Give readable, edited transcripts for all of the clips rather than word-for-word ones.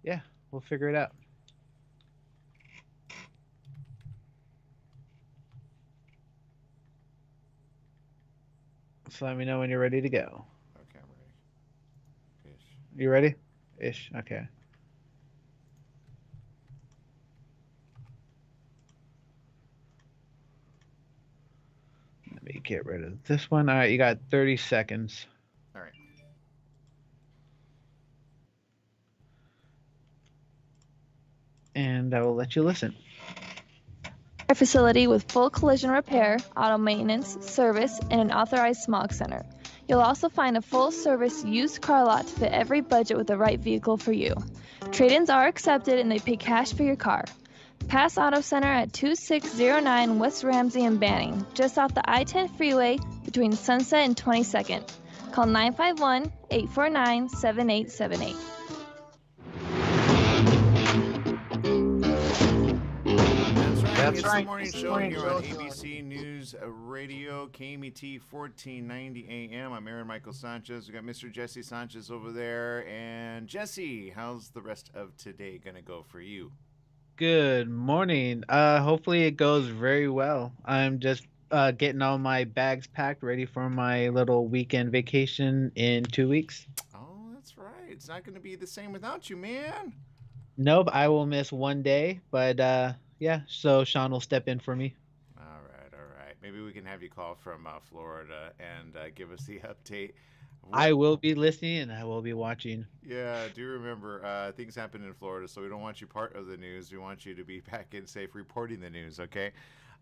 Yeah, we'll figure it out. So let me know when you're ready to go. Okay, I'm ready. Ish. You ready? Ish. Okay. Let me get rid of this one. All right, you got 30 seconds, All right. and I will let you listen. Our facility with full collision repair, auto maintenance, service, and an authorized smog center. You'll also find a full service used car lot to fit every budget with the right vehicle for you. Trade ins are accepted and they pay cash for your car. Pass Auto Center at 2609 West Ramsey and Banning, just off the I 10 freeway between Sunset and 22nd. Call 951 849 7878. That's right. That's It's the right. morning It's the show morning here on show here on. ABC News Radio, KMET 1490 AM. I'm Aaron Michael Sanchez. We got Mr. Jesse Sanchez over there. And Jesse, how's the rest of today going to go for you? Good morning. Hopefully it goes very well. I'm just getting all my bags packed, ready for my little weekend vacation in 2 weeks. Oh, that's right. It's not going to be the same without you, man. Nope, I will miss one day, but yeah. So Sean will step in for me. All right, all right. Maybe we can have you call from Florida and give us the update. I What? will be listening and I will be watching. Yeah, do remember things happen in Florida, so we don't want you part of the news. We want you to be back in safe reporting the news, okay?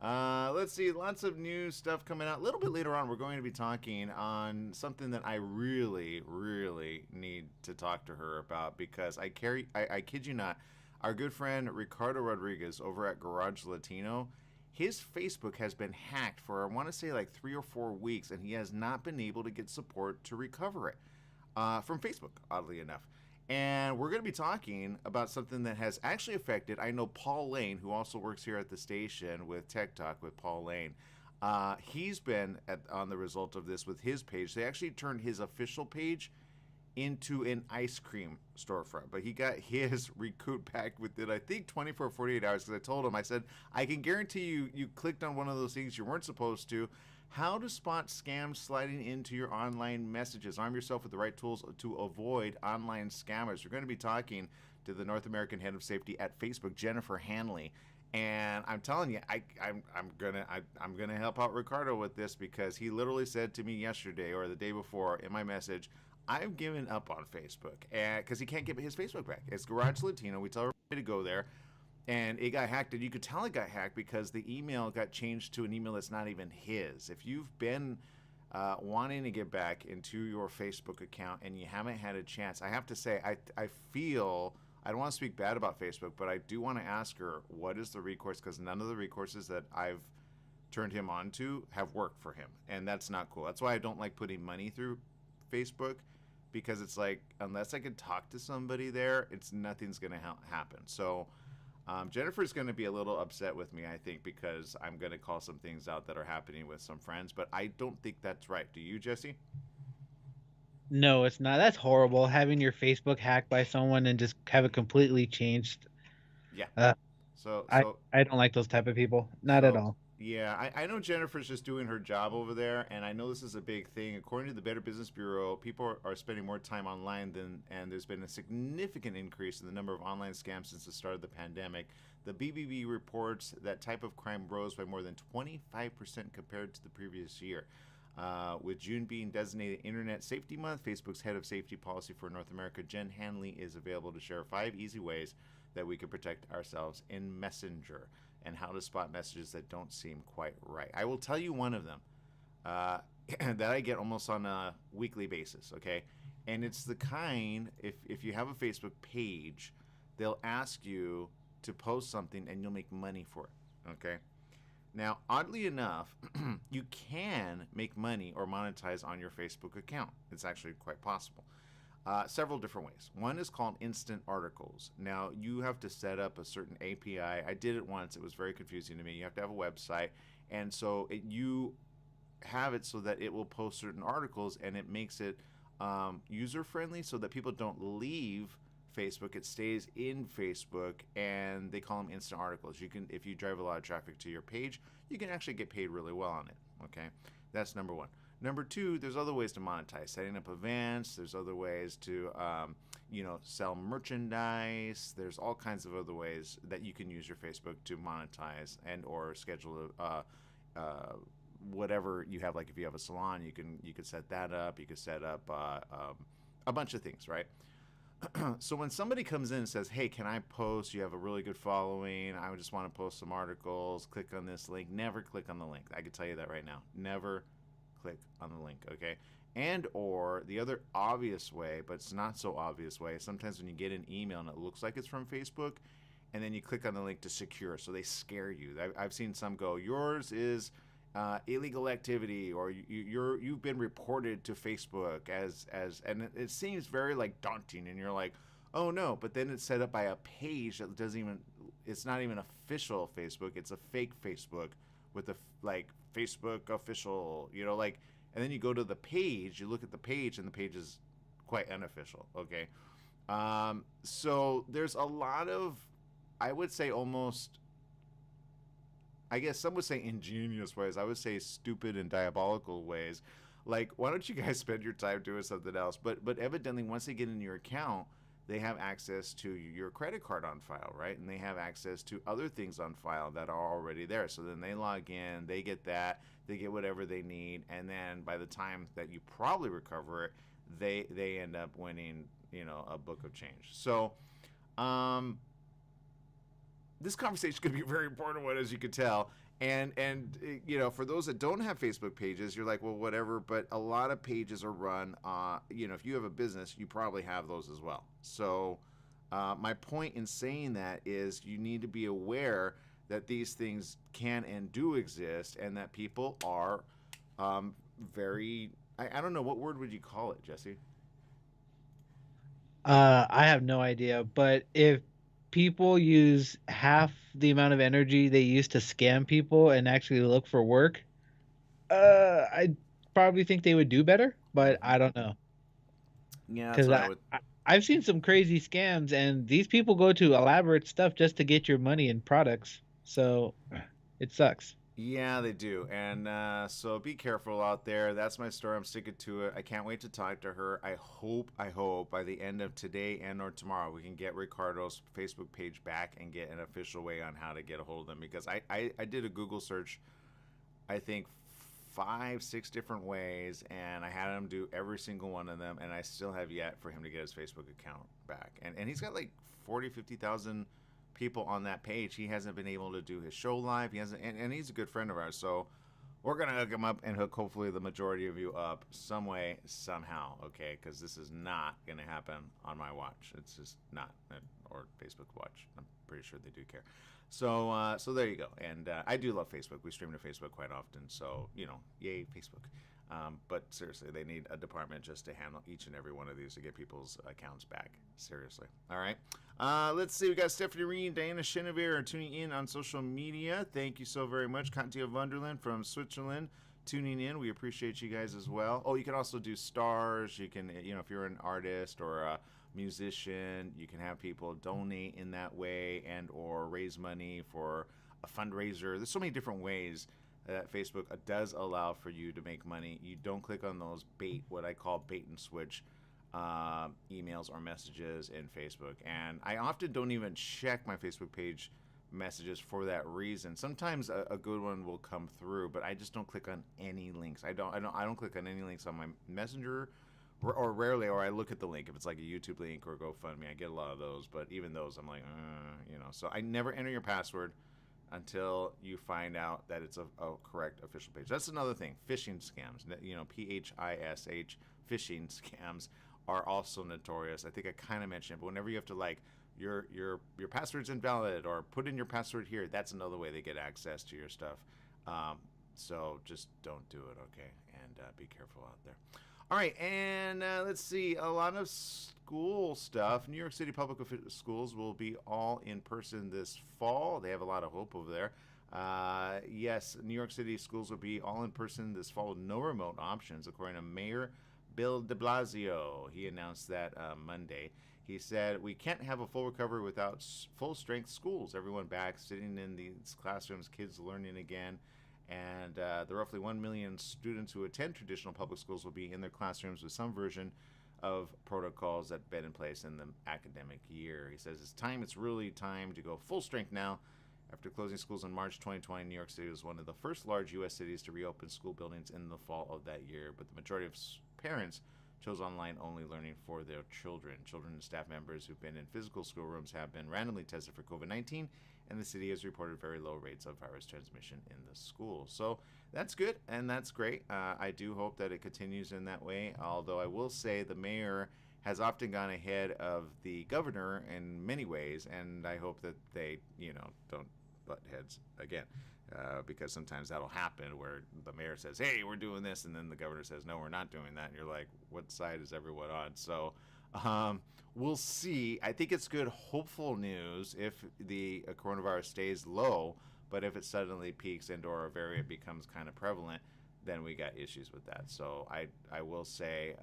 Let's see, lots of news stuff coming out. A little bit later on, we're going to be talking on something that I really, really need to talk to her about because I kid you not, our good friend Ricardo Rodriguez over at Garage Latino, his Facebook has been hacked for, I want to say, like 3 or 4 weeks, and he has not been able to get support to recover it from Facebook, oddly enough. And we're going to be talking about something that has actually affected. I know Paul Lane, who also works here at the station with Tech Talk with Paul Lane. He's been on the result of this with his page. They actually turned his official page into an ice cream storefront, but he got his recoup back within, I think, 24 or 48 hours because I told him, I said, I can guarantee you clicked on one of those things you weren't supposed to. How to spot scams sliding into your online messages. Arm yourself with the right tools to avoid online scammers. We're going to be talking to the North American head of safety at Facebook, Jennifer Hanley. And I'm telling you, I'm gonna help out Ricardo with this because he literally said to me yesterday or the day before in my message, I've given up on Facebook, and because he can't get his Facebook back. It's Garage Latino. We tell everybody to go there, and it got hacked. And you could tell it got hacked because the email got changed to an email that's not even his. If you've been wanting to get back into your Facebook account and you haven't had a chance, I have to say, I feel. I don't want to speak bad about Facebook, but I do want to ask her what is the recourse because none of the recourses that I've turned him on to have worked for him, and that's not cool. That's why I don't like putting money through Facebook because it's like unless I can talk to somebody there, it's nothing's gonna happen. So Jennifer's gonna be a little upset with me, I think, because I'm gonna call some things out that are happening with some friends. But I don't think that's right. Do you, Jesse? No, it's not. That's horrible. Having your Facebook hacked by someone and just have it completely changed. Yeah. Uh, So I so I don't like those type of people. Not at So all. yeah, I know Jennifer's just doing her job over there, and I know this is a big thing. According to the Better Business Bureau, people are spending more time online than, and there's been a significant increase in the number of online scams since the start of the pandemic. The BBB reports that type of crime rose by more than 25% compared to the previous year. With June being designated Internet Safety Month, Facebook's head of safety policy for North America, Jen Hanley, is available to share 5 easy ways that we can protect ourselves in Messenger and how to spot messages that don't seem quite right. I will tell you one of them uh, that I get almost on a weekly basis, okay? And it's the kind, if you have a Facebook page, they'll ask you to post something and you'll make money for it, okay? Now, oddly enough, you can make money or monetize on your Facebook account. It's actually quite possible. Several different ways. One is called instant articles. Now, you have to set up a certain API. I did it once. It was very confusing to me. You have to have a website. And so you have it so that it will post certain articles and it makes it user friendly so that people don't leave Facebook. It stays in Facebook, and they call them instant articles. You can, if you drive a lot of traffic to your page, you can actually get paid really well on it. Okay, that's number one. Number two, there's other ways to monetize. Setting up events. There's other ways to, sell merchandise. There's all kinds of other ways that you can use your Facebook to monetize and or schedule whatever you have. Like if you have a salon, you could set that up. You could set up a bunch of things, right? So when somebody comes in and says, hey, can I post? You have a really good following. I just want to post some articles. Click on this link. Never click on the link. I can tell you that right now. Never click on the link, okay? And or the other obvious way, but it's not so obvious way, sometimes when you get an email and it looks like it's from Facebook, and then you click on the link to secure, so they scare you. I've seen some go, yours is illegal activity, or you've been reported to Facebook as and it seems very like daunting, and you're like, oh no, but then it's set up by a page that doesn't even, it's not even official Facebook, it's a fake Facebook with a like Facebook official, and then you go to the page, you look at the page, and the page is quite unofficial, okay? So there's a lot of, I would say almost, I guess some would say ingenious ways. I would say stupid and diabolical ways. Like, why don't you guys spend your time doing something else? But evidently, once they get in your account, they have access to your credit card on file, right? And they have access to other things on file that are already there. So then they log in, they get that, they get whatever they need, and then by the time that you probably recover it, they end up winning, a book of change. So, this conversation could be a very important one, as you can tell. And for those that don't have Facebook pages, you're like, well, whatever. But a lot of pages are run, if you have a business, you probably have those as well. So my point in saying that is you need to be aware that these things can and do exist, and that people are very, I don't know, what word would you call it, Jesse? I have no idea, but if people use half the amount of energy they used to scam people and actually look for work, I probably think they would do better, but Mm-hmm. I don't know. Yeah, that's Because what I would. I've seen some crazy scams, and these people go to elaborate stuff just to get your money and products. So it sucks. Yeah, they do. And so be careful out there. That's my story. I'm sticking to it. I can't wait to talk to her. I hope by the end of today and or tomorrow we can get Ricardo's Facebook page back and get an official way on how to get a hold of them. Because I did a Google search, I think 5-6 different ways, and I had him do every single one of them, and I still have yet for him to get his Facebook account back. And he's got like 50,000 people on that page. He hasn't been able to do his show live. He hasn't, and he's a good friend of ours. So we're gonna hook him up and hook hopefully the majority of you up some way, somehow. Okay, because this is not gonna happen on my watch. It's just not, or Facebook watch. I'm pretty sure they do care. So there you go. And I do love Facebook. We stream to Facebook quite often. So yay Facebook. But seriously, they need a department just to handle each and every one of these to get people's accounts back. Seriously. All right. Let's see. We got Stephanie Reed and Diana Chenevert are tuning in on social media. Thank you so very much. Kantia Wunderland from Switzerland tuning in. We appreciate you guys as well. Oh, you can also do stars. You can, if you're an artist or a musician, you can have people donate in that way and or raise money for a fundraiser. There's so many different ways that Facebook does allow for you to make money. You don't click on those what I call bait and switch emails or messages in Facebook. And I often don't even check my Facebook page messages for that reason. Sometimes a good one will come through, but I just don't click on any links. I don't click on any links on my messenger, or rarely, or I look at the link if it's like a YouTube link or GoFundMe. I get a lot of those, but even those I'm like, so I never enter your password until you find out that it's a correct official page. That's another thing. Phishing scams, PHISH, phishing scams are also notorious. I think I kind of mentioned it, but whenever you have to your password's invalid or put in your password here, that's another way they get access to your stuff. So just don't do it, okay? And be careful out there. All right, and let's see, a lot of school stuff. New York City Public Schools will be all in person this fall. They have a lot of hope over there. Yes, New York City schools will be all in person this fall with no remote options, according to Mayor Bill de Blasio. He announced that Monday. He said, we can't have a full recovery without full strength schools. Everyone back, sitting in these classrooms, kids learning again. And the roughly 1 million students who attend traditional public schools will be in their classrooms with some version of protocols that have been in place in the academic year. He says it's really time to go full strength now. After closing schools in March 2020, New York City was one of the first large U.S. cities to reopen school buildings in the fall of that year. But the majority of parents chose online-only learning for their children. Children and staff members who've been in physical schoolrooms have been randomly tested for COVID-19, and the city has reported very low rates of virus transmission in the schools. So that's good, and that's great. I do hope that it continues in that way, although I will say the mayor has often gone ahead of the governor in many ways, and I hope that they, don't butt heads again. Because sometimes that'll happen where the mayor says, hey, we're doing this, and then the governor says, no, we're not doing that, and you're like, what side is everyone on? So we'll see. I think it's good, hopeful news if the coronavirus stays low, but if it suddenly peaks and or a variant becomes kind of prevalent, then we got issues with that. So I will say,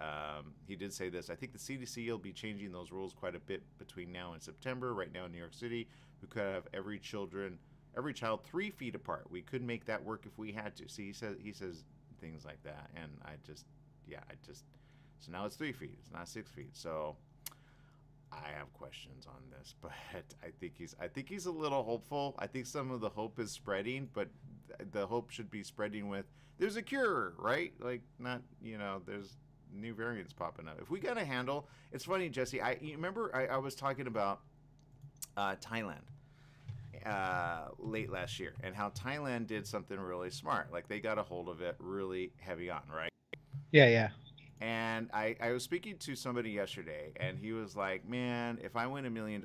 he did say this, I think the CDC will be changing those rules quite a bit between now and September. Right now in New York City, we could have every child 3 feet apart. We could make that work if we had to. See, he says things like that, and so now it's 3 feet. It's not 6 feet. So I have questions on this, but I think he's a little hopeful. I think some of the hope is spreading, but the hope should be spreading with there's a cure, right? Like not there's new variants popping up. If we got a handle, it's funny, Jesse. You remember I was talking about Thailand. Late last year, and how Thailand did something really smart. Like they got a hold of it really heavy on, right? Yeah, yeah. And I was speaking to somebody yesterday, and he was like, man, if I win $1 million,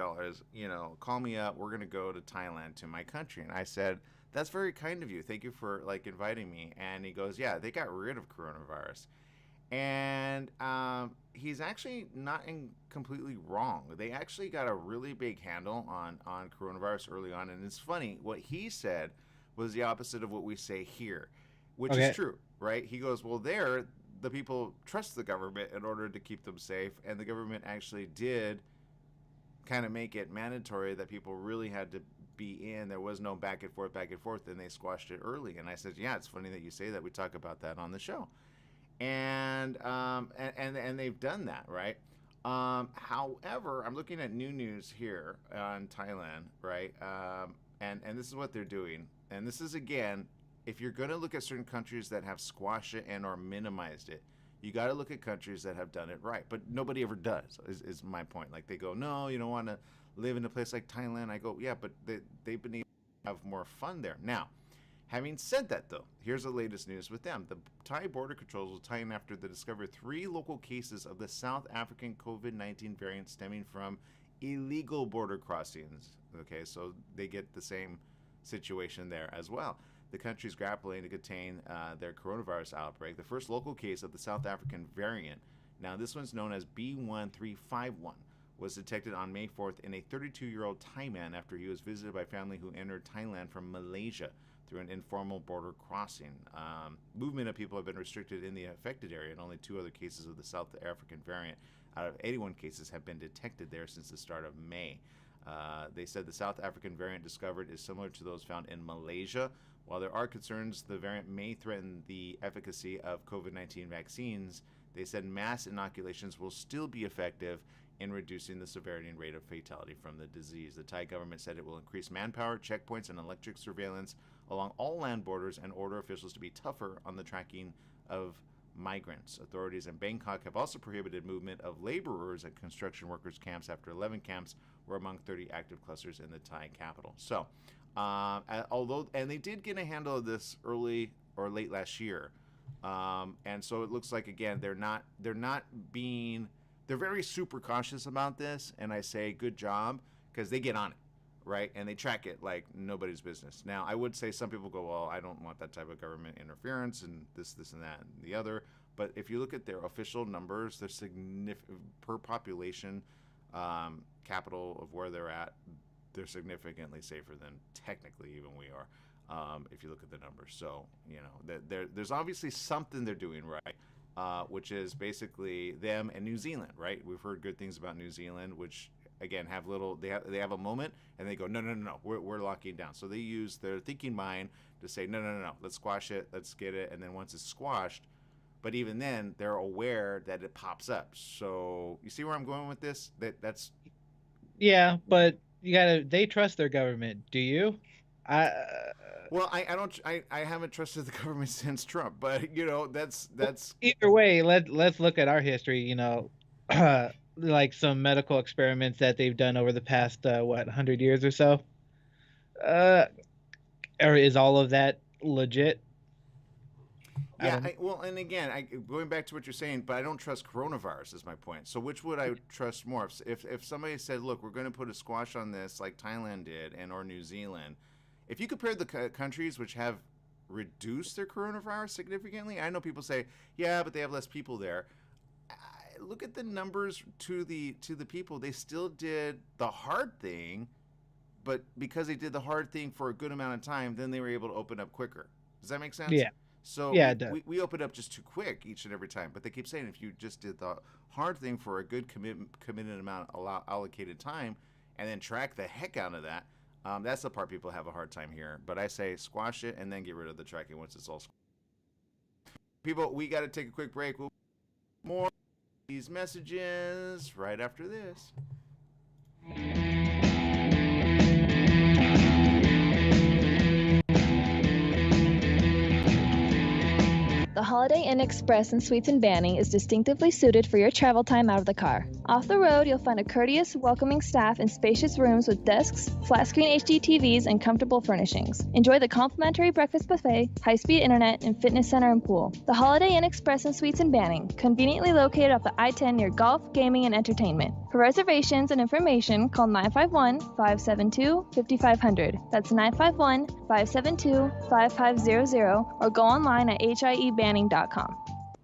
call me up. We're going to go to Thailand, to my country. And I said, that's very kind of you. Thank you for like inviting me. And he goes, yeah, they got rid of coronavirus. And he's actually not completely wrong. They actually got a really big handle on coronavirus early on. And it's funny, what he said was the opposite of what we say here, which Okay. is true, right? He goes, well, there, the people trust the government in order to keep them safe. And the government actually did kind of make it mandatory that people really had to be in. There was no back and forth, and they squashed it early. And I said, yeah, it's funny that you say that. We talk about that on the show. And they've done that, right? However, I'm looking at new news here on Thailand, right? And this is what they're doing. And this is, again, if you're going to look at certain countries that have squashed it and or minimized it, you got to look at countries that have done it right. But nobody ever does, is my point. Like they go, no, you don't want to live in a place like Thailand. I go, yeah, but they've been able to have more fun there. Now, having said that, though, here's the latest news with them. The Thai border controls will tie in after they discovered 3 local cases of the South African COVID-19 variant stemming from illegal border crossings. Okay, so they get the same situation there as well. The country's grappling to contain their coronavirus outbreak. The first local case of the South African variant, now this one's known as B1351, was detected on May 4th in a 32-year-old Thai man after he was visited by family who entered Thailand from Malaysia through an informal border crossing. Movement of people have been restricted in the affected area, and only 2 other cases of the South African variant out of 81 cases have been detected there since the start of May. They said the South African variant discovered is similar to those found in Malaysia. While there are concerns the variant may threaten the efficacy of COVID-19 vaccines, they said mass inoculations will still be effective in reducing the severity and rate of fatality from the disease. The Thai government said it will increase manpower, checkpoints, and electric surveillance along all land borders and order officials to be tougher on the tracking of migrants. Authorities in Bangkok have also prohibited movement of laborers at construction workers' camps after 11 camps were among 30 active clusters in the Thai capital. So, and they did get a handle of this early or late last year, and so it looks like, again, they're very super cautious about this, and I say good job, because they get on it, right? And they track it like nobody's business. Now, I would say some people go, well, I don't want that type of government interference and this and that and the other. But if you look at their official numbers, they're significant per population, capital of where they're at, they're significantly safer than technically even we are, if you look at the numbers. So, there's obviously something they're doing right. which is basically them and New Zealand, right? We've heard good things about New Zealand, which again have little. They have a moment and they go, no, we're locking down. So they use their thinking mind to say, no, let's squash it, let's get it, and then once it's squashed. But even then, they're aware that it pops up. So you see where I'm going with this? That's Yeah, but they trust their government. Do you? I well, I don't I haven't trusted the government since Trump, but that's Either way, let's look at our history, like some medical experiments that they've done over the past 100 years or so. Uh or is all of that legit? I yeah. don't know. Well, and again, going back to what you're saying, but I don't trust coronavirus is my point. So which would I trust more? If somebody said, look, we're going to put a squash on this like Thailand did and or New Zealand, if you compare the countries which have reduced their coronavirus significantly, I know people say, yeah, but they have less people there. Look at the numbers to the people. They still did the hard thing, but because they did the hard thing for a good amount of time, then they were able to open up quicker. Does that make sense? Yeah. So Yeah, it does. we opened up just too quick each and every time. But they keep saying if you just did the hard thing for a good committed amount allocated time, and then track the heck out of that, that's the part people have a hard time here. But I say squash it and then get rid of the tracking once it's all. People, we got to take a quick break. We'll more these messages right after this. The Holiday Inn Express and Suites in Banning is distinctively suited for your travel time out of the car. Off the road, you'll find a courteous, welcoming staff and spacious rooms with desks, flat-screen HD TVs, and comfortable furnishings. Enjoy the complimentary breakfast buffet, high-speed internet, and fitness center and pool. The Holiday Inn Express and Suites in Banning, conveniently located off the I-10 near golf, gaming, and entertainment. For reservations and information, call 951-572-5500. That's 951-572-5500, or go online at hiebanning.com.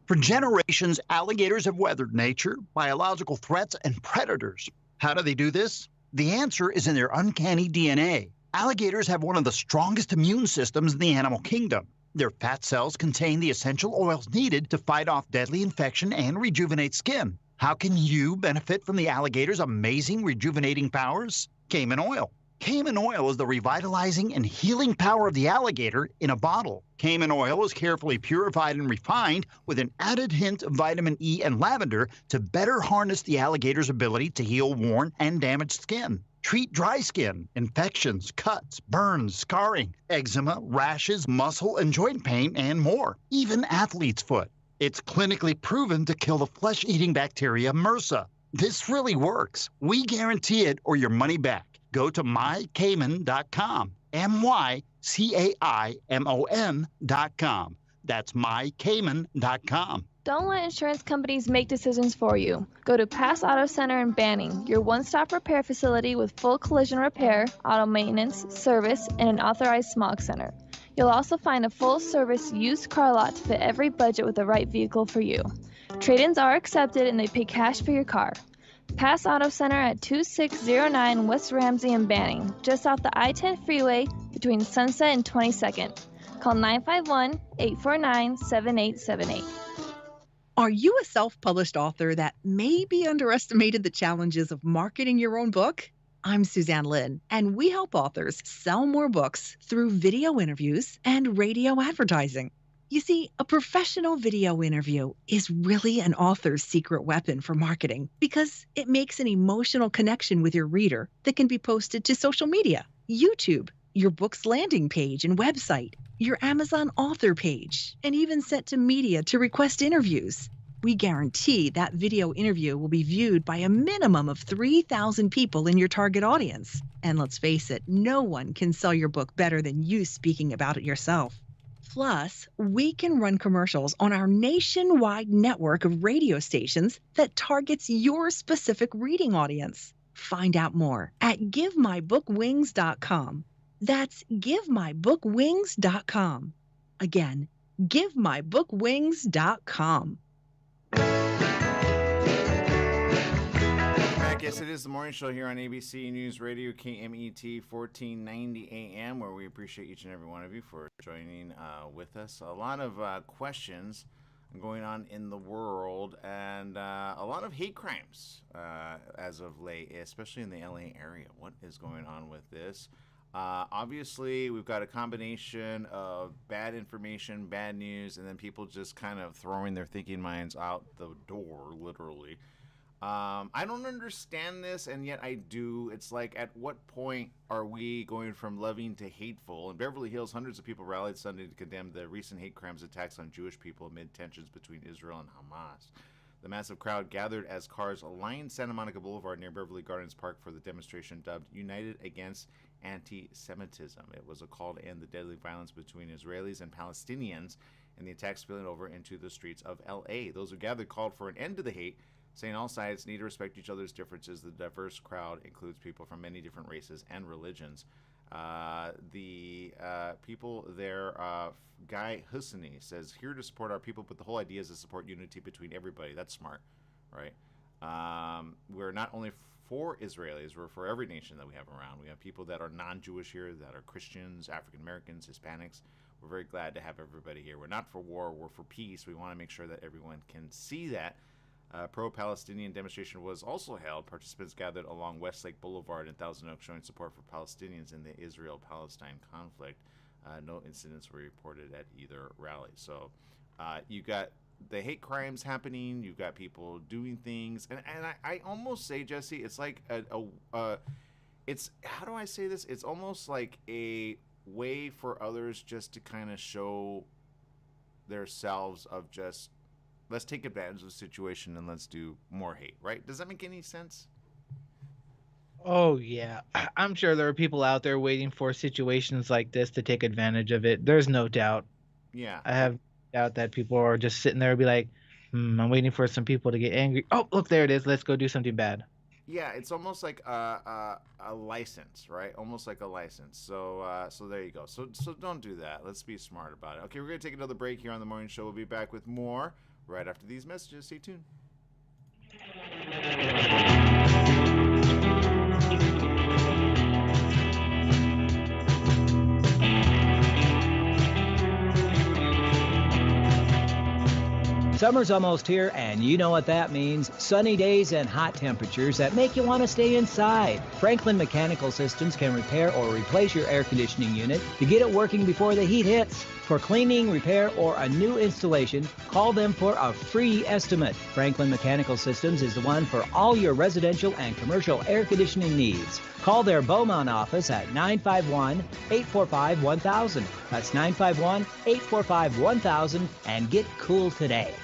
For generations, alligators have weathered nature, biological threats, and predators. How do they do this? The answer is in their uncanny DNA. Alligators have one of the strongest immune systems in the animal kingdom. Their fat cells contain the essential oils needed to fight off deadly infection and rejuvenate skin. How can you benefit from the alligator's amazing rejuvenating powers? Cayman oil. Cayman oil is the revitalizing and healing power of the alligator in a bottle. Cayman oil is carefully purified and refined with an added hint of vitamin E and lavender to better harness the alligator's ability to heal worn and damaged skin. Treat dry skin, infections, cuts, burns, scarring, eczema, rashes, muscle and joint pain, and more. Even athlete's foot. It's clinically proven to kill the flesh-eating bacteria MRSA. This really works. We guarantee it or your money back. Go to mycayman.com, mycaimon.com. That's mycayman.com. Don't let insurance companies make decisions for you. Go to Pass Auto Center in Banning, your one-stop repair facility with full collision repair, auto maintenance, service, and an authorized smog center. You'll also find a full-service used car lot to fit every budget with the right vehicle for you. Trade-ins are accepted and they pay cash for your car. Pass Auto Center at 2609 West Ramsey in Banning, just off the I-10 freeway between Sunset and 22nd. Call 951-849-7878. Are you a self-published author that maybe underestimated the challenges of marketing your own book? I'm Suzanne Lynn, and we help authors sell more books through video interviews and radio advertising. You see, a professional video interview is really an author's secret weapon for marketing because it makes an emotional connection with your reader that can be posted to social media, YouTube, your book's landing page and website, your Amazon author page, and even sent to media to request interviews. We guarantee that video interview will be viewed by a minimum of 3,000 people in your target audience. And let's face it, no one can sell your book better than you speaking about it yourself. Plus, we can run commercials on our nationwide network of radio stations that targets your specific reading audience. Find out more at GiveMyBookWings.com. That's GiveMyBookWings.com. Again, GiveMyBookWings.com. Yes, it is the morning show here on ABC News Radio, KMET 1490 AM, where we appreciate each and every one of you for joining with us. A lot of questions going on in the world, and a lot of hate crimes as of late, especially in the LA area. What is going on with this? Obviously, we've got a combination of bad information, bad news, and then people just kind of throwing their thinking minds out the door, literally. I don't understand this, and yet I do. It's like, at what point are we going from loving to hateful? In Beverly Hills, hundreds of people rallied Sunday to condemn the recent hate crimes attacks on Jewish people amid tensions between Israel and Hamas. The massive crowd gathered as cars lined Santa Monica Boulevard near Beverly Gardens Park for the demonstration dubbed United Against Anti-Semitism. It was a call to end the deadly violence between Israelis and Palestinians, and the attacks spilling over into the streets of L.A. Those who gathered called for an end to the hate, saying all sides need to respect each other's differences. The diverse crowd includes people from many different races and religions. The people there, Guy Husseini says, here to support our people, but the whole idea is to support unity between everybody. That's smart, right? We're not only for Israelis, we're for every nation that we have around. We have people that are non-Jewish here, that are Christians, African Americans, Hispanics. We're very glad to have everybody here. We're not for war, we're for peace. We want to make sure that everyone can see that. Pro-Palestinian demonstration was also held. Participants gathered along Westlake Boulevard in Thousand Oaks, showing support for Palestinians in the Israel-Palestine conflict. No incidents were reported at either rally. So you got the hate crimes happening. You've got people doing things, and I almost say, Jesse, it's like it's, how do I say this? It's almost like a way for others just to kind of show themselves of just, let's take advantage of the situation and let's do more hate, right? Does that make any sense? Oh, yeah. I'm sure there are people out there waiting for situations like this to take advantage of it. There's no doubt. Yeah. I have doubt that people are just sitting there and be like, I'm waiting for some people to get angry. Oh, look, there it is. Let's go do something bad. Yeah, it's almost like a license, right? Almost like a license. So there you go. So don't do that. Let's be smart about it. Okay, we're going to take another break here on The Morning Show. We'll be back with more right after these messages. Stay tuned. Summer's almost here, and you know what that means. Sunny days and hot temperatures that make you want to stay inside. Franklin Mechanical Systems can repair or replace your air conditioning unit to get it working before the heat hits. For cleaning, repair, or a new installation, call them for a free estimate. Franklin Mechanical Systems is the one for all your residential and commercial air conditioning needs. Call their Beaumont office at 951-845-1000. That's 951-845-1000, and get cool today.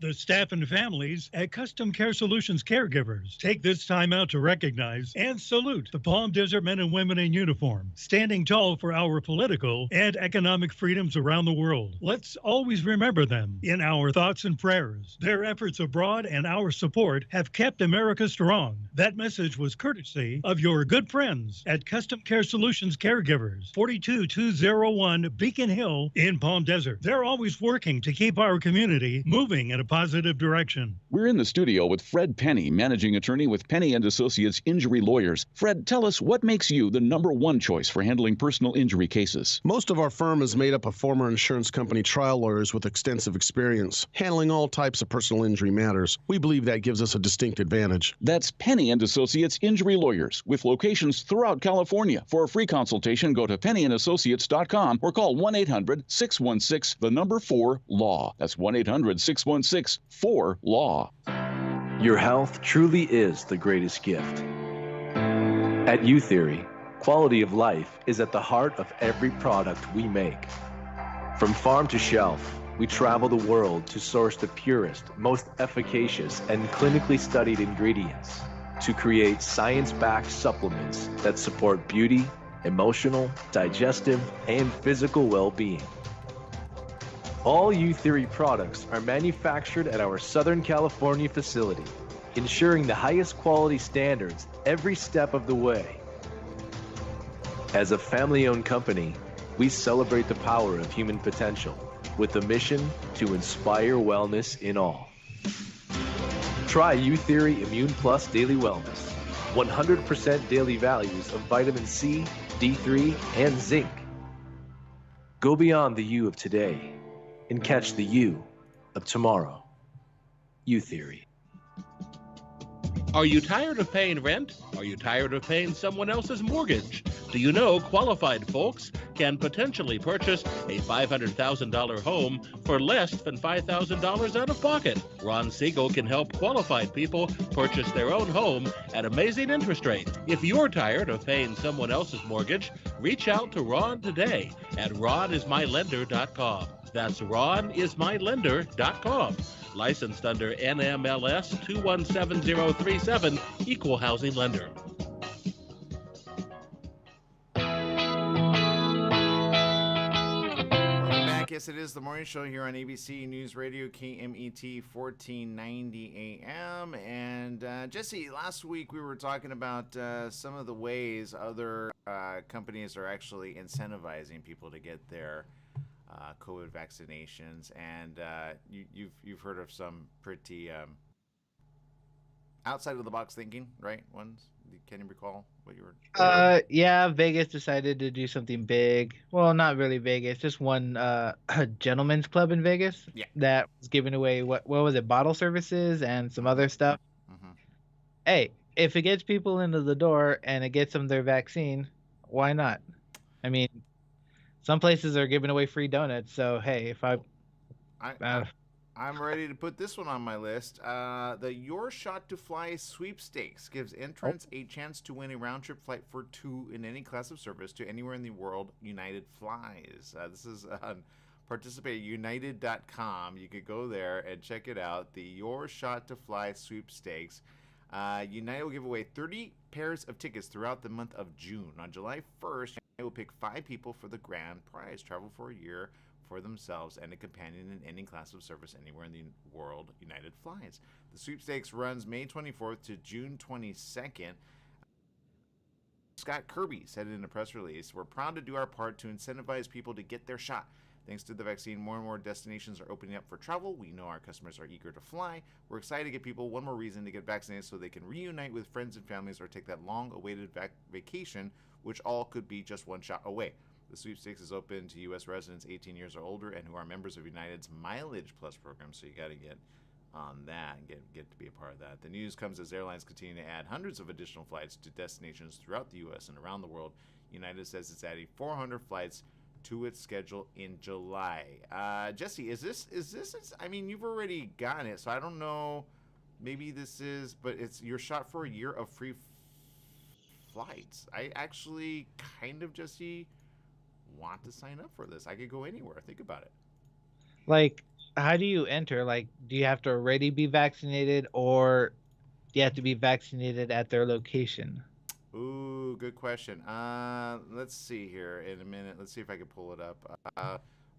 The staff and families at Custom Care Solutions Caregivers take this time out to recognize and salute the Palm Desert men and women in uniform, standing tall for our political and economic freedoms around the world. Let's always remember them in our thoughts and prayers. Their efforts abroad and our support have kept America strong. That message was courtesy of your good friends at Custom Care Solutions Caregivers, 42201 Beacon Hill in Palm Desert. They're always working to keep our community moving in a positive direction. We're in the studio with Fred Penny, managing attorney with Penny & Associates Injury Lawyers. Fred, tell us what makes you the number one choice for handling personal injury cases. Most of our firm is made up of former insurance company trial lawyers with extensive experience handling all types of personal injury matters. We believe that gives us a distinct advantage. That's Penny & Associates Injury Lawyers with locations throughout California. For a free consultation, go to pennyandassociates.com or call 1-800-616-4-LAW. That's 1-800-616-4-LAW. Your health truly is the greatest gift. At U-Theory, quality of life is at the heart of every product we make. From farm to shelf, we travel the world to source the purest, most efficacious, and clinically studied ingredients to create science-backed supplements that support beauty, emotional, digestive, and physical well-being. All U-Theory products are manufactured at our Southern California facility, ensuring the highest quality standards every step of the way. As a family-owned company, we celebrate the power of human potential with a mission to inspire wellness in all. Try U-Theory Immune Plus Daily Wellness. 100% daily values of vitamin C, D3, and zinc. Go beyond the you of today and catch the you of tomorrow. U Theory. Are you tired of paying rent? Are you tired of paying someone else's mortgage? Do you know qualified folks can potentially purchase a $500,000 home for less than $5,000 out of pocket? Ron Siegel can help qualified people purchase their own home at amazing interest rates. If you're tired of paying someone else's mortgage, reach out to Ron today at ronismylender.com. That's ronismylender.com. Licensed under NMLS 217037, Equal Housing Lender. Welcome back. Yes, it is the morning show here on ABC News Radio, KMET 1490 AM. And Jesse, last week we were talking about some of the ways other companies are actually incentivizing people to get their COVID vaccinations, and you've heard of some pretty outside of the box thinking, right? Ones. Can you recall what you were? Yeah, Vegas decided to do something big. Well, not really Vegas, just one gentleman's club in Vegas. Yeah. That was giving away what was it, bottle services and some other stuff. Mm-hmm. Hey, if it gets people into the door and it gets them their vaccine, why not? I mean, some places are giving away free donuts, so hey, if I'm ready to put this one on my list. The Your Shot to Fly sweepstakes gives entrants a chance to win a round-trip flight for two in any class of service to anywhere in the world United flies. This is participate at united.com. You could go there and check it out. The Your Shot to Fly sweepstakes. United will give away 30 pairs of tickets throughout the month of June. On July 1st, United will pick 5 people for the grand prize. Travel for a year for themselves and a companion in any class of service anywhere in the world United flies. The sweepstakes runs May 24th to June 22nd. Scott Kirby said in a press release, "We're proud to do our part to incentivize people to get their shot. Thanks to the vaccine, more and more destinations are opening up for travel. We know our customers are eager to fly. We're excited to give people one more reason to get vaccinated so they can reunite with friends and families or take that long-awaited vacation, which all could be just one shot away." The sweepstakes is open to U.S. residents 18 years or older and who are members of United's Mileage Plus program, so you got to get on that and get to be a part of that. The news comes as airlines continue to add hundreds of additional flights to destinations throughout the U.S. and around the world. United says it's adding 400 flights to its schedule in July. Jesse, is this? I mean, you've already gotten it, so I don't know. Maybe this is, but it's your shot for a year of free flights. I actually kind of, Jesse, want to sign up for this. I could go anywhere. Think about it. Like, how do you enter? Like, do you have to already be vaccinated, or do you have to be vaccinated at their location? Ooh, good question. Let's see here in a minute. Let's see if I can pull it up.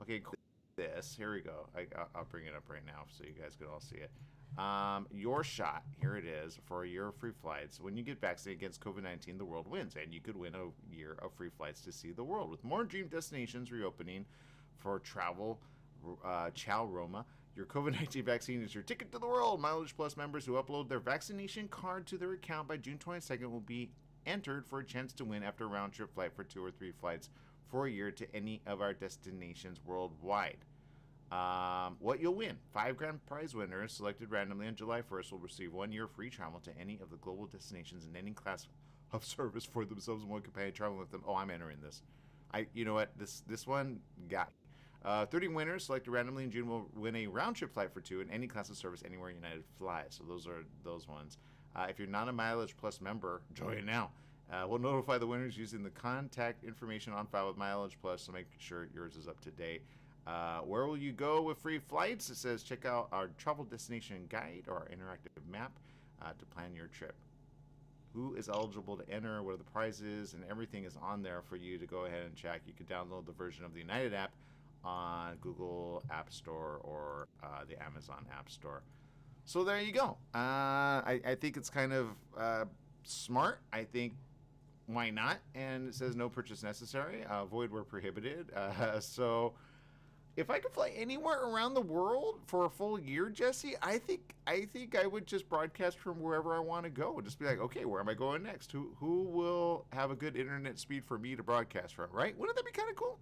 Okay, cool. This. Here we go. I'll bring it up right now so you guys can all see it. Your shot, here it is, for a year of free flights. When you get vaccinated against COVID-19, the world wins, and you could win a year of free flights to see the world. With more dream destinations reopening for travel, Ciao Roma, your COVID-19 vaccine is your ticket to the world. Mileage Plus members who upload their vaccination card to their account by June 22nd will be entered for a chance to win after a round-trip flight for 2 or 3 flights for a year to any of our destinations worldwide. What you'll win. 5 grand prize winners selected randomly on July 1st will receive 1 year free travel to any of the global destinations in any class of service for themselves and one companion traveling with them. Oh, I'm entering this. You know what? This one got me. 30 winners selected randomly in June will win a round-trip flight for 2 in any class of service anywhere United flies. So those are those ones. If you're not a Mileage Plus member, join now. We'll notify the winners using the contact information on file with Mileage Plus, so make sure yours is up to date. Where will you go with free flights? It says check out our travel destination guide or our interactive map to plan your trip. Who is eligible to enter, what are the prizes, and everything is on there for you to go ahead and check. You can download the version of the United app on Google App Store or the Amazon App Store. So there you go. I think it's kind of smart. I think, why not? And it says no purchase necessary. Void where prohibited. So if I could fly anywhere around the world for a full year, Jesse, I think I would just broadcast from wherever I want to go. Just be like, okay, where am I going next? Who will have a good internet speed for me to broadcast from? Right? Wouldn't that be kind of cool?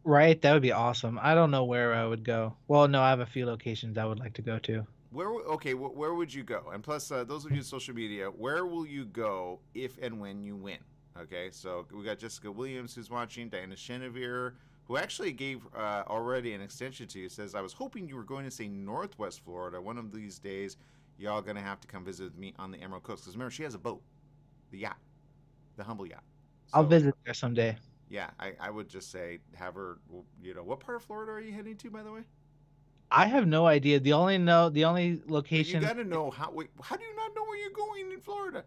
Right? That would be awesome. I don't know where I would go. Well, no, I have a few locations I would like to go to. Okay, where would you go? And plus, those of you in social media, where will you go if and when you win? Okay, so we got Jessica Williams who's watching, Diana Chenevere, who actually gave already an extension to you, says, I was hoping you were going to say Northwest Florida. One of these days, y'all going to have to come visit with me on the Emerald Coast. Because remember, she has a boat, the yacht, the Humble Yacht. So, I'll visit there someday. Yeah, I would just say have her, what part of Florida are you heading to, by the way? I have no idea. The only location. You got to know how do you not know where you're going in Florida?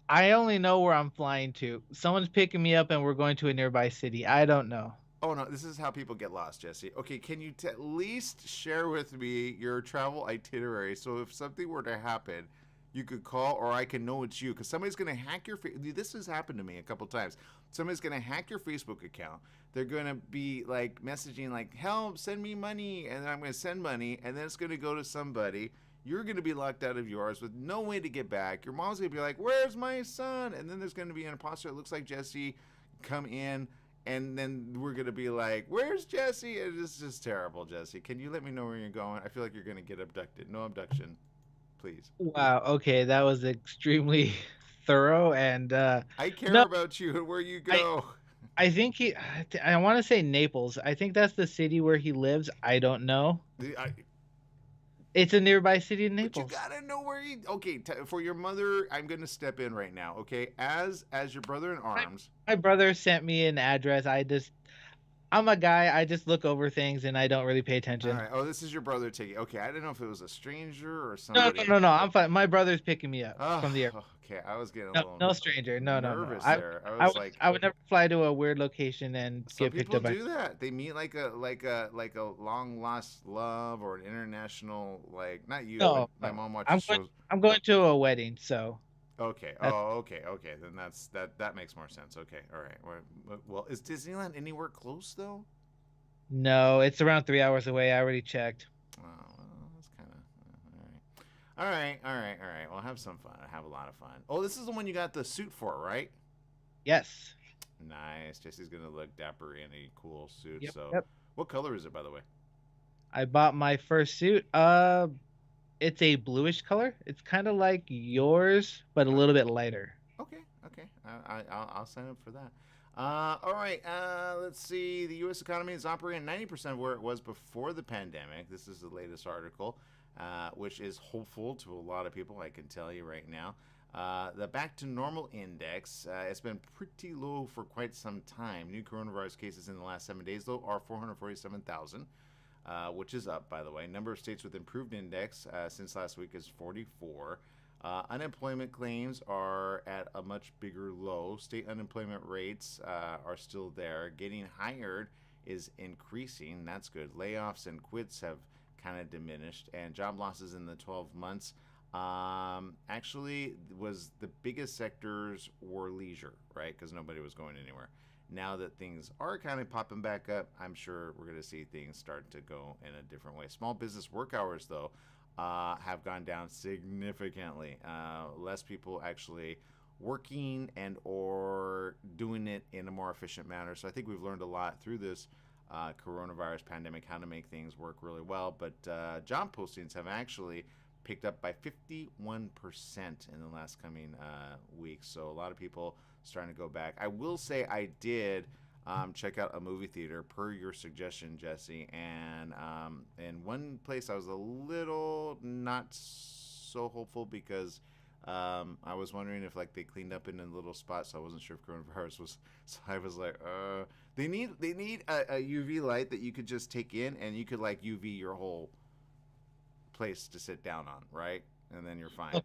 I only know where I'm flying to. Someone's picking me up and we're going to a nearby city. I don't know. Oh, no, this is how people get lost, Jesse. Okay, can you at least share with me your travel itinerary so if something were to happen, you could call or I can know it's you? Because somebody's going to hack your... This has happened to me a couple times. Somebody's going to hack your Facebook account. They're going to be, like, messaging, like, help, send me money. And then I'm going to send money, and then it's going to go to somebody. You're going to be locked out of yours with no way to get back. Your mom's going to be like, where's my son? And then there's going to be an imposter that looks like Jesse come in. And then we're going to be like, where's Jesse? It's just terrible, Jesse. Can you let me know where you're going? I feel like you're going to get abducted. No abduction, please. Wow. Okay. That was extremely thorough. And I care about you and where you go. I think I want to say Naples. I think that's the city where he lives. I don't know. It's a nearby city in Naples. But you gotta know where he. Okay, for your mother, I'm gonna step in right now. Okay, as your brother in arms. My brother sent me an address. I'm a guy. I just look over things and I don't really pay attention. All right. Oh, this is your brother taking. Okay, I didn't know if it was a stranger or somebody. No. I'm fine. My brother's picking me up from the airport. Okay, I was getting a little no stranger. No. Nervous there. I would never fly to a weird location and get picked up. Some people do that. They meet like a long lost love or an international not you. No, my mom watches shows. I'm going to a wedding, so. Okay. Okay. Then that makes more sense. Okay. All right. Well, is Disneyland anywhere close though? No, it's around 3 hours away. I already checked. Oh, well, that's kind of all right. Well, have some fun. Have a lot of fun. Oh, this is the one you got the suit for, right? Yes. Nice. Jesse's gonna look dapper in a cool suit. Yep. What color is it, by the way? I bought my first suit. It's a bluish color. It's kind of like yours, but a little bit lighter. Okay. I'll sign up for that. All right. Let's see. The U.S. economy is operating 90% of where it was before the pandemic. This is the latest article, which is hopeful to a lot of people. I can tell you right now. The back to normal index, it's been pretty low for quite some time. New coronavirus cases in the last 7 days, though, are 447,000. Which is up, by the way. Number of states with improved index since last week is 44. Unemployment claims are at a much bigger low. State unemployment rates are still there. Getting hired is increasing. That's good. Layoffs and quits have kind of diminished. And job losses in the 12 months actually was the biggest sectors were leisure, right? Because nobody was going anywhere. Now that things are kind of popping back up, I'm sure we're going to see things start to go in a different way. Small business work hours, though, have gone down significantly. Less people actually working and or doing it in a more efficient manner. So I think we've learned a lot through this coronavirus pandemic, how to make things work really well. But job postings have actually picked up by 51% in the last coming weeks. So a lot of people starting to go back. I will say I did check out a movie theater per your suggestion, Jesse, and in one place I was a little not so hopeful because I was wondering if they cleaned up in a little spot, so I wasn't sure if coronavirus was. So I was like, they need a UV light that you could just take in and you could UV your whole place to sit down on, right? And then you're fine.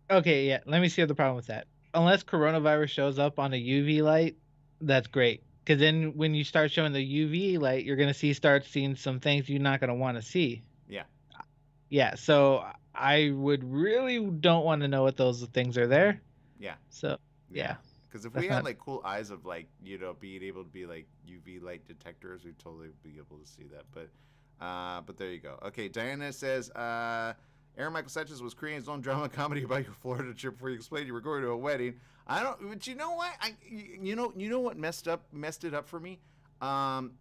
Okay, yeah. Let me see the problem with that. Unless coronavirus shows up on a UV light, that's great. Because then when you start showing the UV light, you're going to start seeing some things you're not going to want to see. Yeah. Yeah, so I would really don't want to know what those things are there. Yeah. So, yeah. Because if we had cool eyes of being able to be UV light detectors, we'd totally be able to see that. But there you go. Okay, Diana says, Aaron Michael Sanchez was creating his own drama comedy about your Florida trip before you explained you were going to a wedding. But you know what? You know what messed it up for me?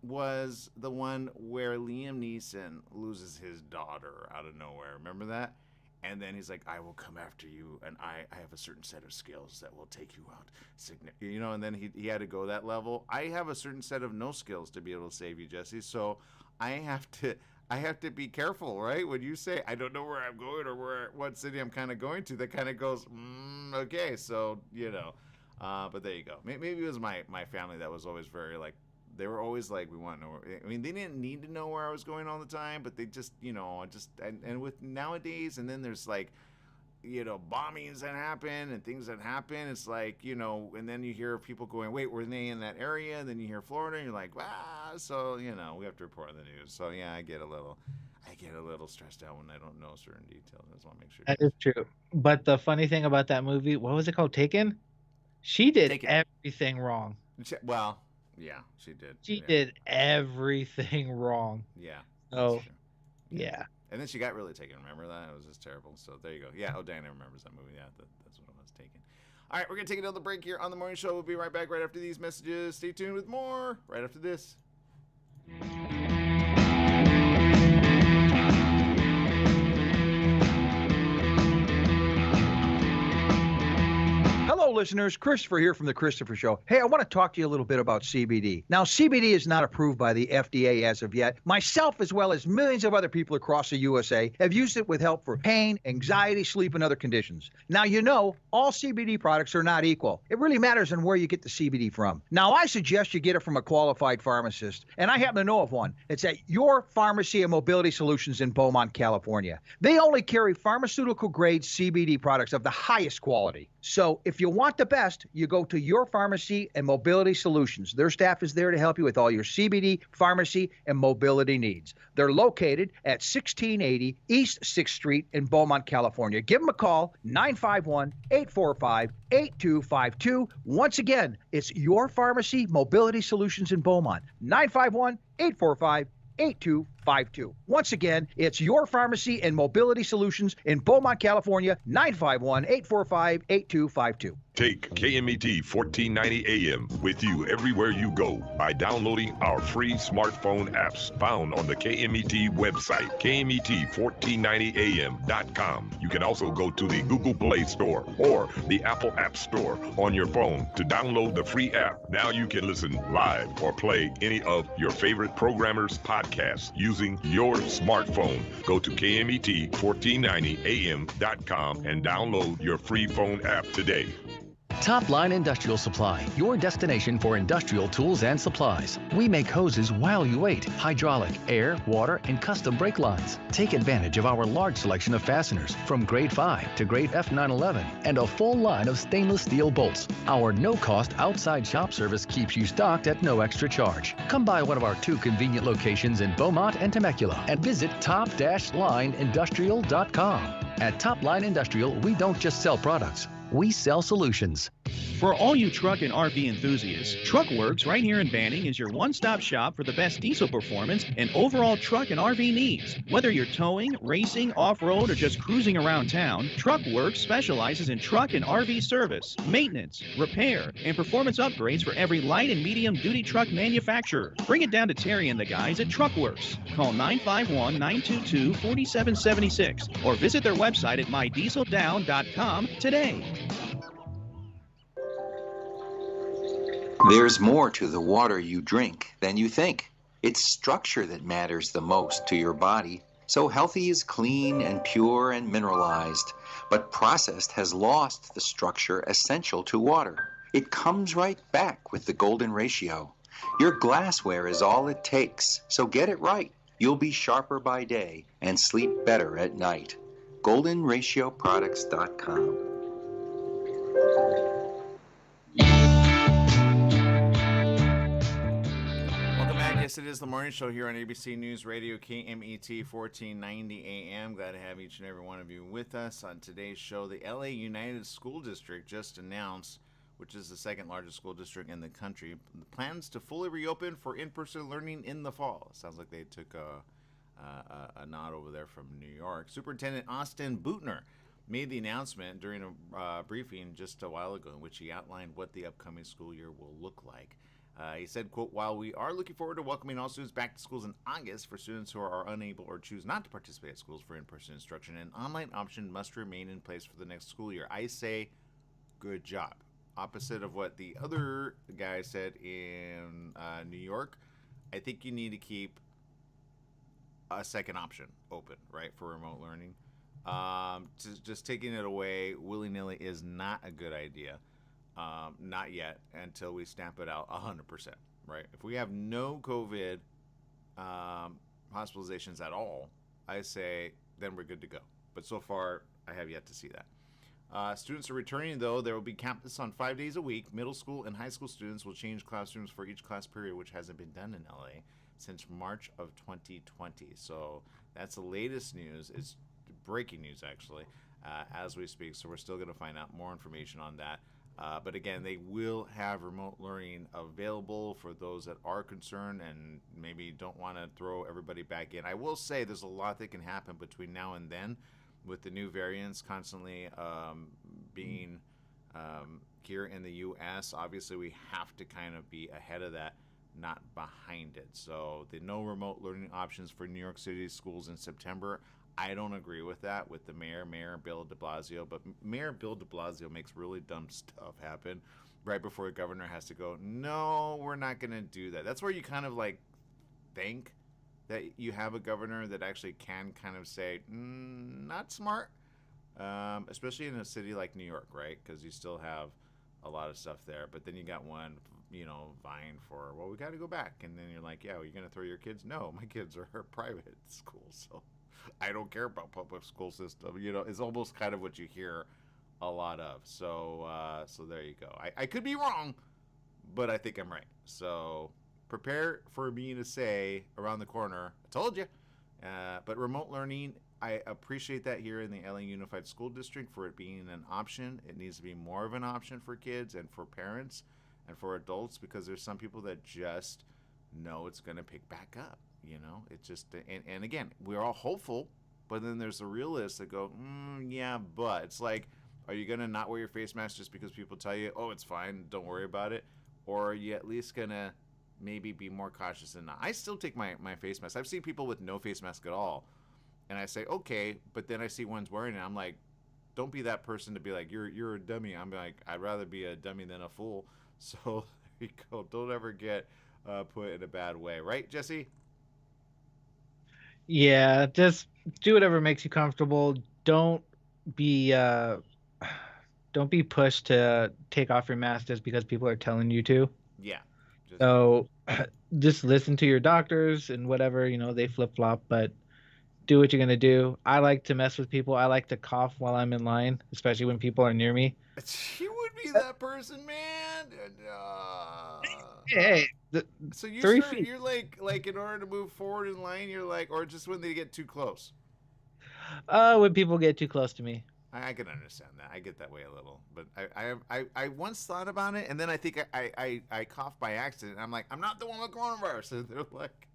was the one where Liam Neeson loses his daughter out of nowhere. Remember that? And then he's like, I will come after you, and I have a certain set of skills that will take you out. You know, and then he had to go that level. I have a certain set of no skills to be able to save you, Jesse. So I have to be careful, right? When you say, I don't know where I'm going or what city I'm kind of going to, that kind of goes, okay, so, you know. But there you go. Maybe it was my family that was always very, like, they were always like, we want to know where, I mean, they didn't need to know where I was going all the time, but they just, you know, and with nowadays, and then there's like, you know, bombings that happen and things that happen. It's like, you know, and then you hear people going, wait, were they in that area? And then you hear Florida and you're like, so, you know, we have to report on the news. So yeah, I get a little stressed out when I don't know certain details. I just want to make sure. That is true. But the funny thing about that movie, what was it called? Taken? She did everything wrong. Well, yeah, she did. She did everything wrong. Yeah. Oh, yeah. And then she got really taken. Remember that? It was just terrible. So there you go. Yeah. Oh, Diana remembers that movie. Yeah, that's what it was, Taken. All right, we're going to take another break here on The Morning Show. We'll be right back right after these messages. Stay tuned with more right after this. Hello, listeners. Christopher here from The Christopher Show. Hey, I want to talk to you a little bit about CBD. Now, CBD is not approved by the FDA as of yet. Myself, as well as millions of other people across the USA, have used it with help for pain, anxiety, sleep, and other conditions. Now, you know, all CBD products are not equal. It really matters on where you get the CBD from. Now, I suggest you get it from a qualified pharmacist, and I happen to know of one. It's at Your Pharmacy and Mobility Solutions in Beaumont, California. They only carry pharmaceutical-grade CBD products of the highest quality. So if you want the best, you go to Your Pharmacy and Mobility Solutions. Their staff is there to help you with all your CBD, pharmacy, and mobility needs. They're located at 1680 East 6th Street in Beaumont, California. Give them a call, 951-845-8252. Once again, it's Your Pharmacy, Mobility Solutions in Beaumont, 951-845-8252. Once again, it's Your Pharmacy and Mobility Solutions in Beaumont, California, 951-845-8252. Take KMET 1490 AM with you everywhere you go by downloading our free smartphone apps found on the KMET website, KMET1490am.com. You can also go to the Google Play Store or the Apple App Store on your phone to download the free app. Now you can listen live or play any of your favorite programmers' podcasts using your smartphone. Go to KMET1490am.com and download your free phone app today. Top Line Industrial Supply, your destination for industrial tools and supplies. We make hoses while you wait, hydraulic, air, water, and custom brake lines. Take advantage of our large selection of fasteners from grade 5 to grade F911 and a full line of stainless steel bolts. Our no-cost outside shop service keeps you stocked at no extra charge. Come by one of our 2 convenient locations in Beaumont and Temecula and visit top-lineindustrial.com. At Top Line Industrial, we don't just sell products. We sell solutions. For all you truck and RV enthusiasts, TruckWorks right here in Banning is your one-stop shop for the best diesel performance and overall truck and RV needs. Whether you're towing, racing, off-road, or just cruising around town, TruckWorks specializes in truck and RV service, maintenance, repair, and performance upgrades for every light and medium-duty truck manufacturer. Bring it down to Terry and the guys at TruckWorks. Call 951-922-4776 or visit their website at mydieseldown.com today. There's more to the water you drink than you think. It's structure that matters the most to your body. So healthy is clean and pure and mineralized, but processed has lost the structure essential to water. It comes right back with the golden ratio. Your glassware is all it takes, so get it right. You'll be sharper by day and sleep better at night. GoldenRatioProducts.com. Yes, it is the morning show here on ABC News Radio, KMET 1490 AM. Glad to have each and every one of you with us on today's show. The LA United School District just announced, which is the second largest school district in the country, plans to fully reopen for in-person learning in the fall. It sounds like they took a nod over there from New York. Superintendent Austin Bootner made the announcement during a briefing just a while ago in which he outlined what the upcoming school year will look like. He said, quote, while we are looking forward to welcoming all students back to schools in August, for students who are unable or choose not to participate at schools for in-person instruction, an online option must remain in place for the next school year. I say, good job. Opposite of what the other guy said in New York, I think you need to keep a second option open, right, for remote learning. Just taking it away willy-nilly is not a good idea. Not yet, until we stamp it out 100%, right? If we have no COVID hospitalizations at all, I say then we're good to go. But so far, I have yet to see that. Students are returning, though. There will be campus on 5 days a week. Middle school and high school students will change classrooms for each class period, which hasn't been done in LA since March of 2020. So that's the latest news. It's breaking news, actually, as we speak. So we're still going to find out more information on that. But again, they will have remote learning available for those that are concerned and maybe don't want to throw everybody back in. I will say there's a lot that can happen between now and then with the new variants constantly being here in the U.S. Obviously, we have to kind of be ahead of that, not behind it. So the no remote learning options for New York City schools in September, I don't agree with that with the Mayor Bill de Blasio, but Mayor Bill de Blasio makes really dumb stuff happen right before the governor has to go, no, we're not going to do that. That's where you kind of like think that you have a governor that actually can kind of say, not smart, especially in a city like New York, right? Because you still have a lot of stuff there. But then you got one, vying for, well, we got to go back. And then you're like, yeah, well, you're going to throw your kids? No, my kids are private schools, so I don't care about public school system. It's almost kind of what you hear a lot of. So there you go. I could be wrong, but I think I'm right. So prepare for me to say around the corner, I told you. But remote learning, I appreciate that here in the LA Unified School District for it being an option. It needs to be more of an option for kids and for parents and for adults, because there's some people that just know it's going to pick back up. It's just, and again, we're all hopeful, but then there's the realists that go, yeah, but it's like, are you going to not wear your face mask just because people tell you, oh, it's fine, don't worry about it? Or are you at least going to maybe be more cautious than not? I still take my face mask. I've seen people with no face mask at all, and I say, okay, but then I see ones wearing it. I'm like, don't be that person to be like, you're a dummy. I'm like, I'd rather be a dummy than a fool. So there you go. Don't ever get put in a bad way, right, Jesse? Yeah, just do whatever makes you comfortable. Don't be pushed to take off your mask just because people are telling you to. Yeah. So just listen to your doctors and whatever, they flip-flop, but do what you're going to do. I like to mess with people. I like to cough while I'm in line, especially when people are near me. You would be that person, man. Hey, so you're like in order to move forward in line, you're like, or just when they get too close? When people get too close to me. I can understand that. I get that way a little, but I once thought about it, and then I think I coughed by accident. I'm like, I'm not the one with coronavirus. And they're like,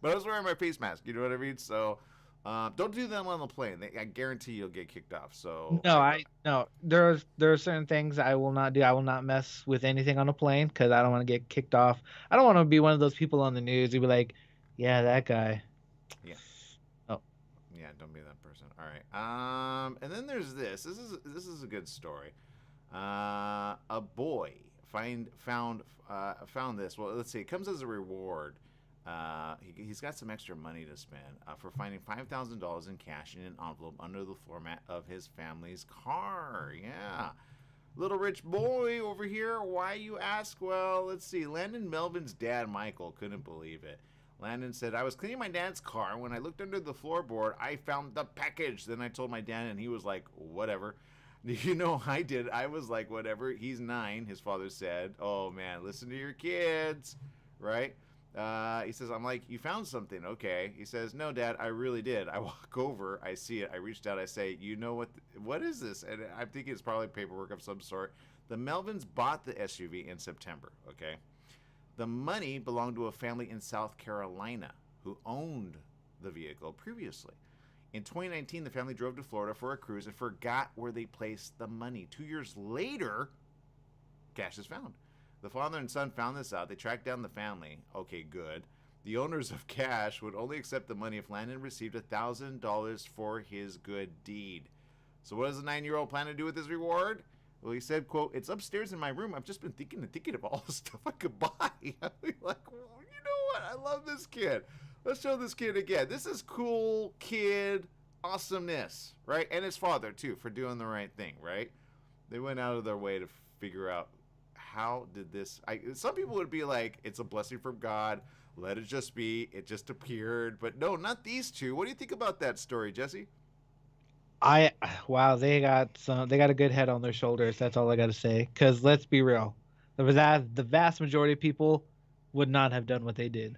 but I was wearing my face mask. You know what I mean? So don't do that on the plane. I guarantee you'll get kicked off. So no. There are certain things I will not do. I will not mess with anything on a plane because I don't want to get kicked off. I don't want to be one of those people on the news who be like, yeah, that guy. Yeah. Oh. Yeah, don't be that person. All right. And then there's this. This is a good story. A boy found this. Well, let's see. It comes as a reward. He's got some extra money to spend for finding $5,000 in cash in an envelope under the floor mat of his family's car. Yeah. Little rich boy over here. Why, you ask? Well, let's see. Landon Melvin's dad, Michael, couldn't believe it. Landon said, I was cleaning my dad's car, and when I looked under the floorboard, I found the package. Then I told my dad, and he was like, whatever. I did. I was like, whatever. He's 9, his father said. Oh, man, listen to your kids, right? He says, I'm like, you found something, okay. He says, no, Dad, I really did. I walk over, I see it, I reached out, I say, you know what is this? And I'm thinking it's probably paperwork of some sort. The Melvins bought the SUV in September, okay. The money belonged to a family in South Carolina who owned the vehicle previously. In 2019, the family drove to Florida for a cruise and forgot where they placed the money. 2 years later, cash is found. The father and son found this out. They tracked down the family. Okay, good. The owners of Cash would only accept the money if Landon received $1,000 for his good deed. So what does the 9-year-old plan to do with his reward? Well, he said, quote, "It's upstairs in my room. I've just been thinking of all the stuff I could buy." I'd be like, well, you know what? I love this kid. Let's show this kid again. This is cool kid awesomeness, right? And his father, too, for doing the right thing, right? They went out of their way to figure out how did this... some people would be like, it's a blessing from God. Let it just be. It just appeared. But no, not these two. What do you think about that story, Jesse? Wow, they got a good head on their shoulders. That's all I got to say. Because let's be real, the vast majority of people would not have done what they did.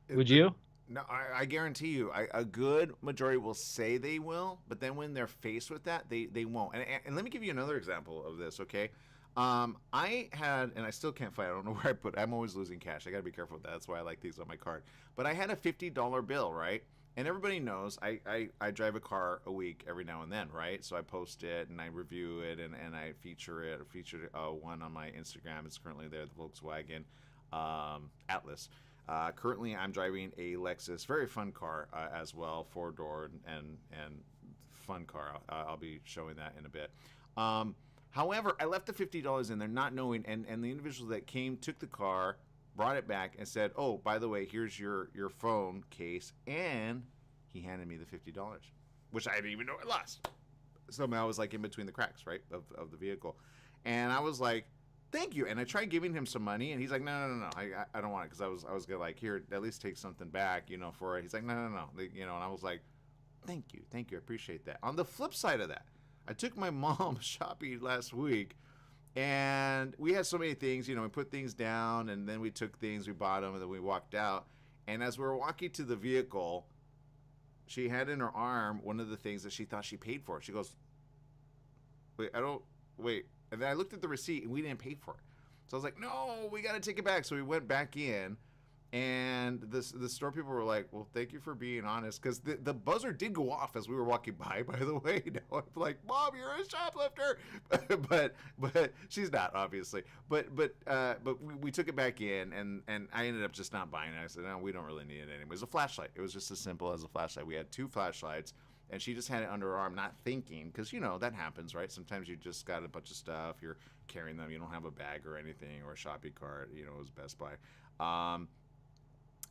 Would you? No, I guarantee you, a good majority will say they will, but then when they're faced with that, they won't. And let me give you another example of this, okay? I had, and I still can't find, I don't know where I put it. I'm always losing cash. I got to be careful with that. That's why I like these on my card. But I had a $50 bill, right? And everybody knows I drive a car a week every now and then, right? So I post it and I review it and I feature it. I featured one on my Instagram. It's currently there, the Volkswagen Atlas. Currently, I'm driving a Lexus, very fun car as well, 4-door and fun car. I'll be showing that in a bit. However, I left the $50 in there not knowing, and the individual that came took the car, brought it back, and said, "Oh, by the way, here's your phone case," and he handed me the $50, which I didn't even know I lost. Somehow I was like in between the cracks, right, of the vehicle. And I was like, "Thank you." And I tried giving him some money, and he's like, no, I don't want it, because I was gonna like, here, at least take something back, for it. He's like, no, and I was like, thank you, I appreciate that. On the flip side of that, I took my mom shopping last week, and we had so many things, we put things down, and then we took things, we bought them, and then we walked out. And as we were walking to the vehicle, she had in her arm one of the things that she thought she paid for. She goes, wait. And then I looked at the receipt, and we didn't pay for it. So I was like, no, we got to take it back. So we went back in, and the store people were like, well, thank you for being honest. Because the buzzer did go off as we were walking by the way. Now I'm like, Mom, you're a shoplifter. but she's not, obviously. But we took it back in, and I ended up just not buying it. I said, no, we don't really need it anymore. It was a flashlight. It was just as simple as a flashlight. We had 2 flashlights. And she just had it under her arm, not thinking, because, that happens, right? Sometimes you just got a bunch of stuff. You're carrying them. You don't have a bag or anything or a shopping cart. It was Best Buy.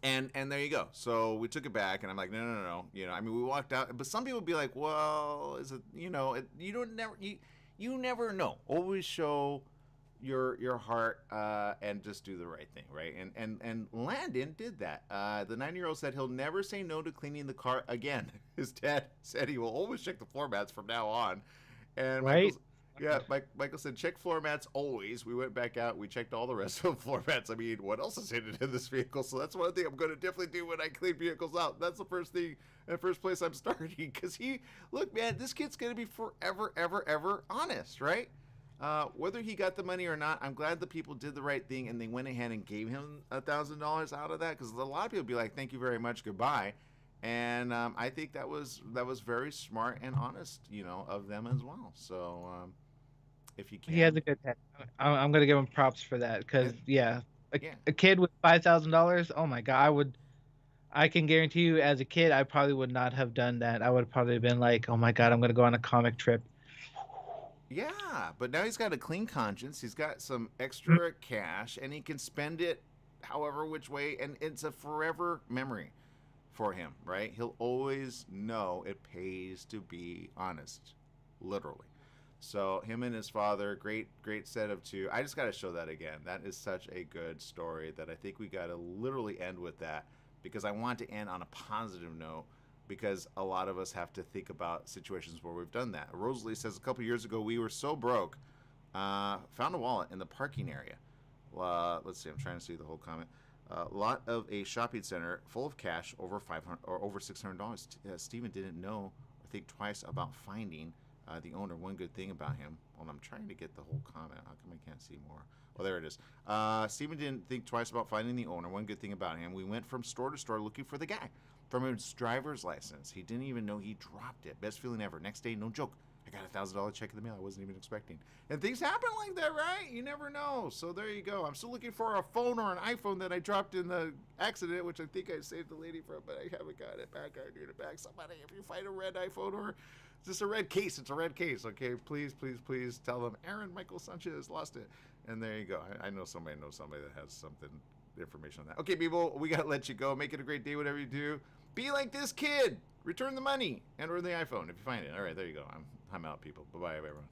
And there you go. So we took it back, and I'm like, no. We walked out. But some people would be like, well, is it, you never know. Always show your heart and just do the right thing, right? And Landon did that. The 9-year-old said he'll never say no to cleaning the car again. His dad said he will always check the floor mats from now on. And right? Michael said check floor mats always. We went back out. We checked all the rest of the floor mats. I mean, what else is hidden in this vehicle? So that's one thing I'm going to definitely do when I clean vehicles out. That's the first thing, the first place I'm starting. Because look, man, this kid's going to be forever, ever honest, right? Whether he got the money or not, I'm glad the people did the right thing and they went ahead and gave him $1,000 out of that, because a lot of people be like, thank you very much, goodbye. And I think that was very smart and honest, of them as well. So if you can, he has a good head. I'm gonna give him props for that, because a kid with $5,000, oh my God, I can guarantee you, as a kid, I probably would not have done that. I would have probably been like, oh my God, I'm gonna go on a comic trip. Yeah, but now he's got a clean conscience. He's got some extra cash, and he can spend it however which way, and it's a forever memory for him, right? He'll always know it pays to be honest, literally. So him and his father, great set of 2. I just got to show that again. That is such a good story that I think we got to literally end with that, because I want to end on a positive note. Because a lot of us have to think about situations where we've done that. Rosalie says, a couple years ago, we were so broke, found a wallet in the parking area. Let's see, I'm trying to see the whole comment. Lot of a shopping center full of cash, over $500 or over $600. Stephen didn't know or think twice about finding the owner. One good thing about him. Well, I'm trying to get the whole comment. How come I can't see more? Oh, there it is. Stephen didn't think twice about finding the owner. One good thing about him. We went from store to store looking for the guy. From his driver's license. He didn't even know he dropped it. Best feeling ever. Next day, no joke, I got a $1,000 check in the mail I wasn't even expecting. And things happen like that, right? You never know. So there you go. I'm still looking for a phone or an iPhone that I dropped in the accident, which I think I saved the lady from, but I haven't got it back. I need it back. Somebody, if you find a red iPhone or just a red case, it's a red case, okay? Please, please, please tell them, Aaron Michael Sanchez lost it. And there you go. I know somebody that has something, information on that. Okay, people, we got to let you go. Make it a great day, whatever you do. Be like this kid. Return the money and or the iPhone if you find it. All right, there you go. I'm out, people. Bye-bye, everyone.